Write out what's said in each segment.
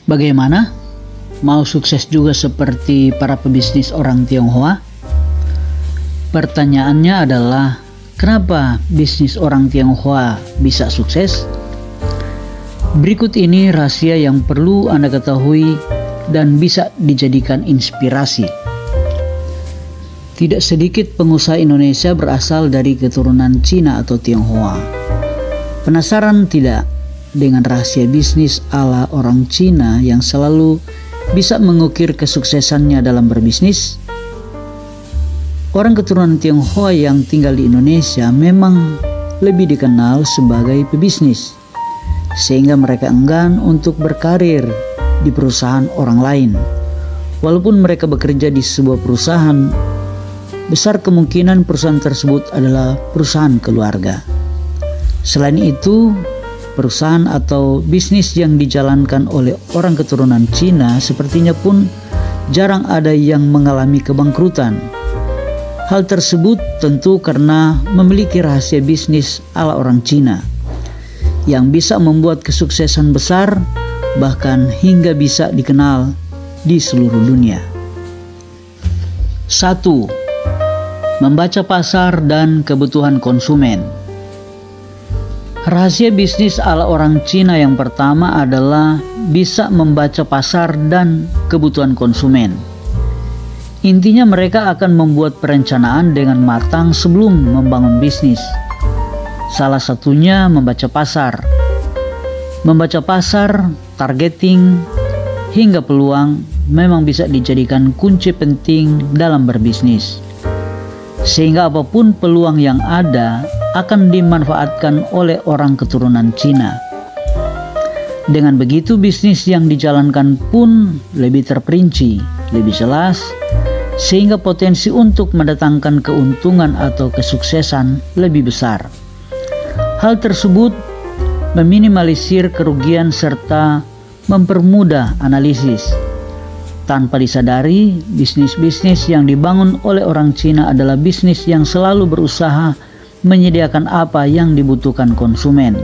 Bagaimana? Mau sukses juga seperti para pebisnis orang Tionghoa? Pertanyaannya adalah, kenapa bisnis orang Tionghoa bisa sukses? Berikut ini rahasia yang perlu Anda ketahui dan bisa dijadikan inspirasi. Tidak sedikit pengusaha Indonesia berasal dari keturunan Cina atau Tionghoa. Penasaran tidak dengan rahasia bisnis ala orang Cina yang selalu bisa mengukir kesuksesannya dalam berbisnis? Orang keturunan Tionghoa yang tinggal di Indonesia memang lebih dikenal sebagai pebisnis, sehingga mereka enggan untuk berkarir di perusahaan orang lain. Walaupun mereka bekerja di sebuah perusahaan, besar kemungkinan perusahaan tersebut adalah perusahaan keluarga. Selain itu, perusahaan atau bisnis yang dijalankan oleh orang keturunan Cina sepertinya pun jarang ada yang mengalami kebangkrutan. Hal tersebut tentu karena memiliki rahasia bisnis ala orang Cina yang bisa membuat kesuksesan besar, bahkan hingga bisa dikenal di seluruh dunia. 1. Membaca pasar dan kebutuhan konsumen. Rahasia bisnis ala orang Cina yang pertama adalah bisa membaca pasar dan kebutuhan konsumen. Intinya mereka akan membuat perencanaan dengan matang sebelum membangun bisnis. Salah satunya membaca pasar. Membaca pasar, targeting, hingga peluang memang bisa dijadikan kunci penting dalam berbisnis. Sehingga apapun peluang yang ada akan dimanfaatkan oleh orang keturunan Cina. Dengan begitu bisnis yang dijalankan pun lebih terperinci, lebih jelas, sehingga potensi untuk mendatangkan keuntungan atau kesuksesan lebih besar. Hal tersebut meminimalisir kerugian serta mempermudah analisis. Tanpa disadari, bisnis-bisnis yang dibangun oleh orang Cina adalah bisnis yang selalu berusaha menyediakan apa yang dibutuhkan konsumen.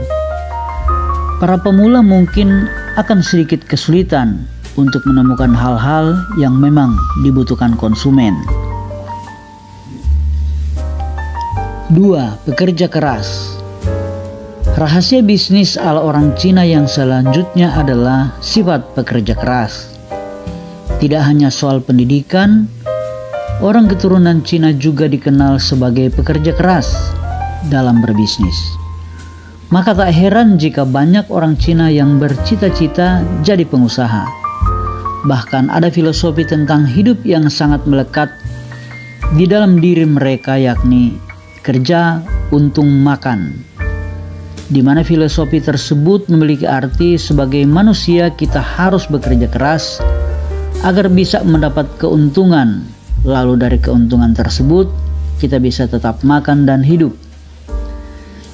Para pemula mungkin akan sedikit kesulitan untuk menemukan hal-hal yang memang dibutuhkan konsumen. 2. Bekerja keras. Rahasia bisnis ala orang Cina yang selanjutnya adalah sifat pekerja keras. Tidak hanya soal pendidikan, orang keturunan Cina juga dikenal sebagai pekerja keras dalam berbisnis. Maka tak heran jika banyak orang Cina yang bercita-cita jadi pengusaha. Bahkan ada filosofi tentang hidup yang sangat melekat di dalam diri mereka, yakni kerja untung makan, di mana filosofi tersebut memiliki arti sebagai manusia kita harus bekerja keras agar bisa mendapat keuntungan, lalu dari keuntungan tersebut kita bisa tetap makan dan hidup.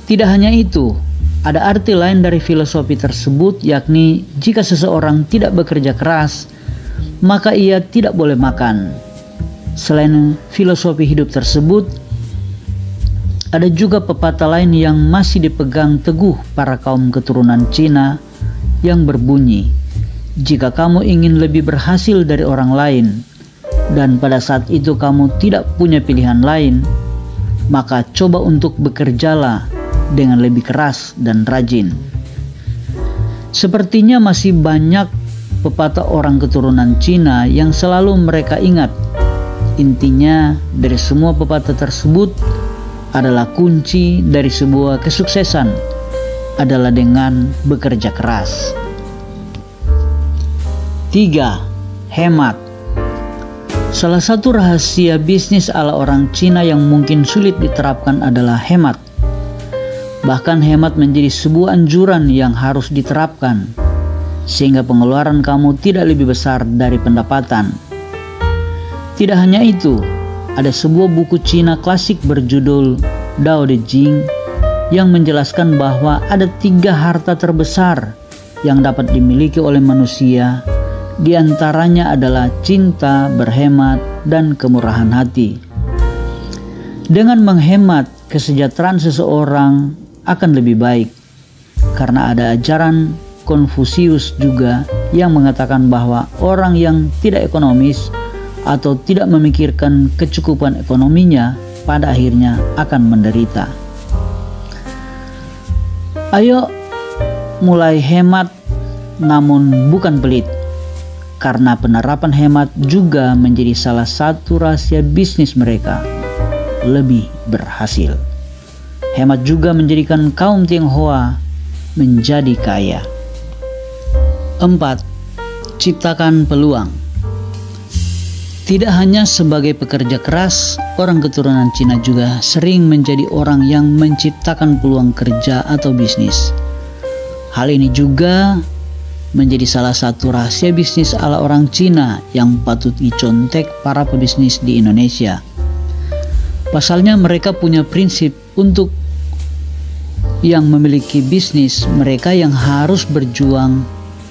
Tidak hanya itu, ada arti lain dari filosofi tersebut, yakni jika seseorang tidak bekerja keras, maka ia tidak boleh makan. Selain filosofi hidup tersebut, ada juga pepatah lain yang masih dipegang teguh para kaum keturunan Cina yang berbunyi, jika kamu ingin lebih berhasil dari orang lain, dan pada saat itu kamu tidak punya pilihan lain, maka coba untuk bekerjalah dengan lebih keras dan rajin. Sepertinya masih banyak pepatah orang keturunan Cina yang selalu mereka ingat. Intinya dari semua pepatah tersebut adalah kunci dari sebuah kesuksesan adalah dengan bekerja keras. 3. Hemat. Salah satu rahasia bisnis ala orang Cina yang mungkin sulit diterapkan adalah hemat. Bahkan hemat menjadi sebuah anjuran yang harus diterapkan, sehingga pengeluaran kamu tidak lebih besar dari pendapatan. Tidak hanya itu, ada sebuah buku Cina klasik berjudul Dao De Jing yang menjelaskan bahwa ada 3 harta terbesar yang dapat dimiliki oleh manusia. Di antaranya adalah cinta, berhemat, dan kemurahan hati. Dengan menghemat, kesejahteraan seseorang akan lebih baik karena ada ajaran Konfusius juga yang mengatakan bahwa orang yang tidak ekonomis atau tidak memikirkan kecukupan ekonominya pada akhirnya akan menderita. Ayo mulai hemat, namun bukan pelit, karena penerapan hemat juga menjadi salah satu rahasia bisnis mereka lebih berhasil. Hemat juga menjadikan kaum Tionghoa menjadi kaya. 4. Ciptakan peluang. Tidak hanya sebagai pekerja keras, orang keturunan Cina juga sering menjadi orang yang menciptakan peluang kerja atau bisnis. Hal ini juga menjadi salah satu rahasia bisnis ala orang Cina yang patut dicontek para pebisnis di Indonesia. Pasalnya mereka punya prinsip untuk yang memiliki bisnis, mereka yang harus berjuang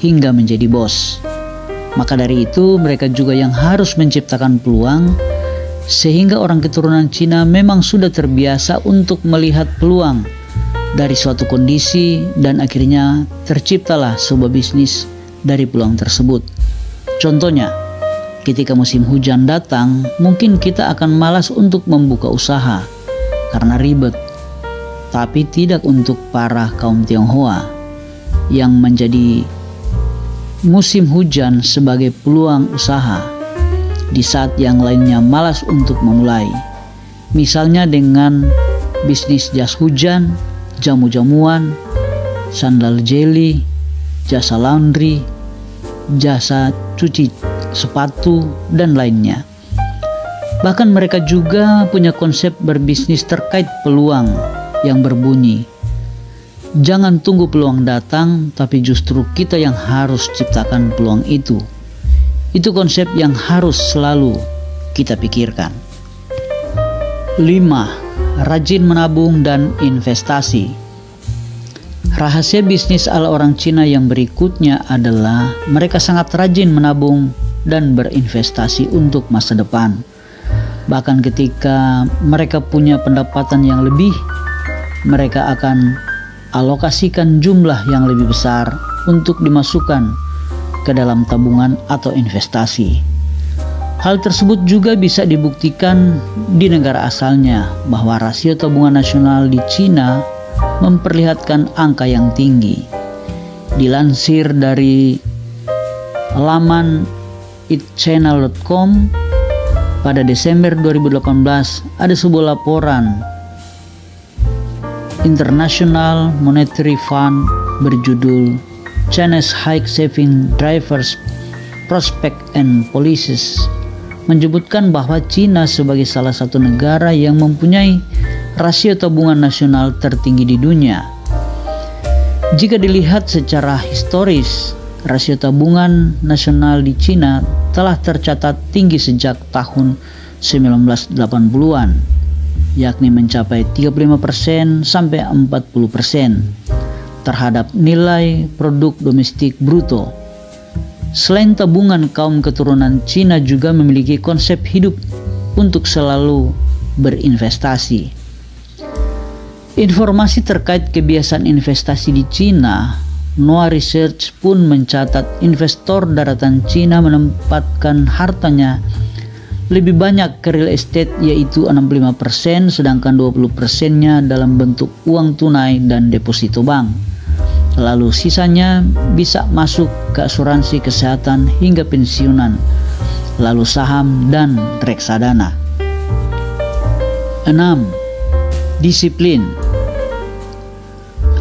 hingga menjadi bos. Maka dari itu mereka juga yang harus menciptakan peluang, sehingga orang keturunan Cina memang sudah terbiasa untuk melihat peluang dari suatu kondisi dan akhirnya terciptalah sebuah bisnis dari peluang tersebut. Contohnya, ketika musim hujan datang, mungkin kita akan malas untuk membuka usaha karena ribet. Tapi tidak untuk para kaum Tionghoa yang menjadi musim hujan sebagai peluang usaha di saat yang lainnya malas untuk memulai. Misalnya dengan bisnis jas hujan, jamu-jamuan, sandal jeli, jasa laundry, jasa cuci sepatu, dan lainnya. Bahkan mereka juga punya konsep berbisnis terkait peluang yang berbunyi, jangan tunggu peluang datang, tapi justru kita yang harus ciptakan peluang itu. Itu konsep yang harus selalu kita pikirkan. 5. Rajin menabung dan investasi. Rahasia bisnis ala orang Cina yang berikutnya adalah mereka sangat rajin menabung dan berinvestasi untuk masa depan. Bahkan ketika mereka punya pendapatan yang lebih, mereka akan alokasikan jumlah yang lebih besar untuk dimasukkan ke dalam tabungan atau investasi. Hal tersebut juga bisa dibuktikan di negara asalnya, bahwa rasio tabungan nasional di Cina memperlihatkan angka yang tinggi. Dilansir dari laman itchannel.com, pada Desember 2018 ada sebuah laporan International Monetary Fund berjudul China's High Saving Drivers Prospect and Policies menyebutkan bahwa Cina sebagai salah satu negara yang mempunyai rasio tabungan nasional tertinggi di dunia. Jika dilihat secara historis, rasio tabungan nasional di Cina telah tercatat tinggi sejak tahun 1980-an. Yakni mencapai 35% sampai 40% terhadap nilai produk domestik bruto. Selain tabungan, kaum keturunan Cina juga memiliki konsep hidup untuk selalu berinvestasi. Informasi terkait kebiasaan investasi di Cina, Noah Research pun mencatat investor daratan Cina menempatkan hartanya lebih banyak ke real estate, yaitu 65%, sedangkan 20%-nya dalam bentuk uang tunai dan deposito bank. Lalu sisanya bisa masuk ke asuransi kesehatan hingga pensiunan, lalu saham dan reksadana. 6. Disiplin.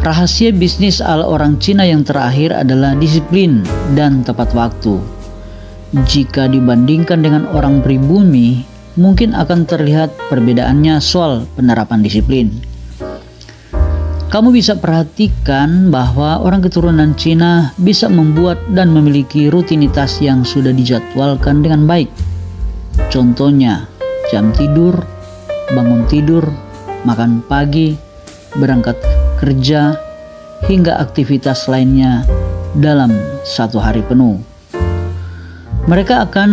Rahasia bisnis ala orang Cina yang terakhir adalah disiplin dan tepat waktu. Jika dibandingkan dengan orang pribumi, mungkin akan terlihat perbedaannya soal penerapan disiplin. Kamu bisa perhatikan bahwa orang keturunan Cina bisa membuat dan memiliki rutinitas yang sudah dijadwalkan dengan baik. Contohnya, jam tidur, bangun tidur, makan pagi, berangkat kerja, hingga aktivitas lainnya dalam satu hari penuh. Mereka akan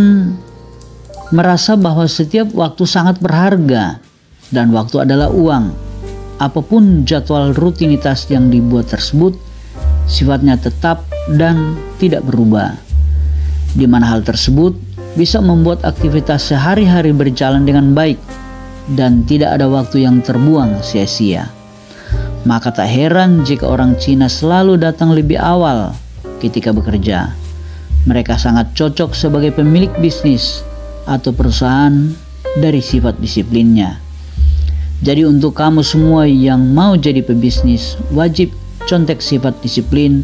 merasa bahwa setiap waktu sangat berharga dan waktu adalah uang. Apapun jadwal rutinitas yang dibuat tersebut sifatnya tetap dan tidak berubah, di mana hal tersebut bisa membuat aktivitas sehari-hari berjalan dengan baik dan tidak ada waktu yang terbuang sia-sia. Maka tak heran jika orang Cina selalu datang lebih awal ketika bekerja. Mereka sangat cocok sebagai pemilik bisnis atau perusahaan dari sifat disiplinnya. Jadi untuk kamu semua yang mau jadi pebisnis, wajib contek sifat disiplin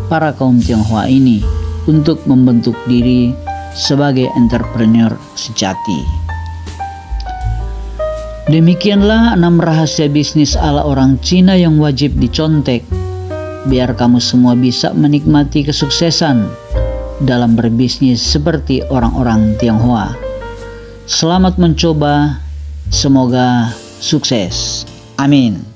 para kaum Tionghoa ini untuk membentuk diri sebagai entrepreneur sejati. Demikianlah 6 rahasia bisnis ala orang Cina yang wajib dicontek, biar kamu semua bisa menikmati kesuksesan dalam berbisnis seperti orang-orang Tionghoa. Selamat mencoba, semoga sukses. Amin.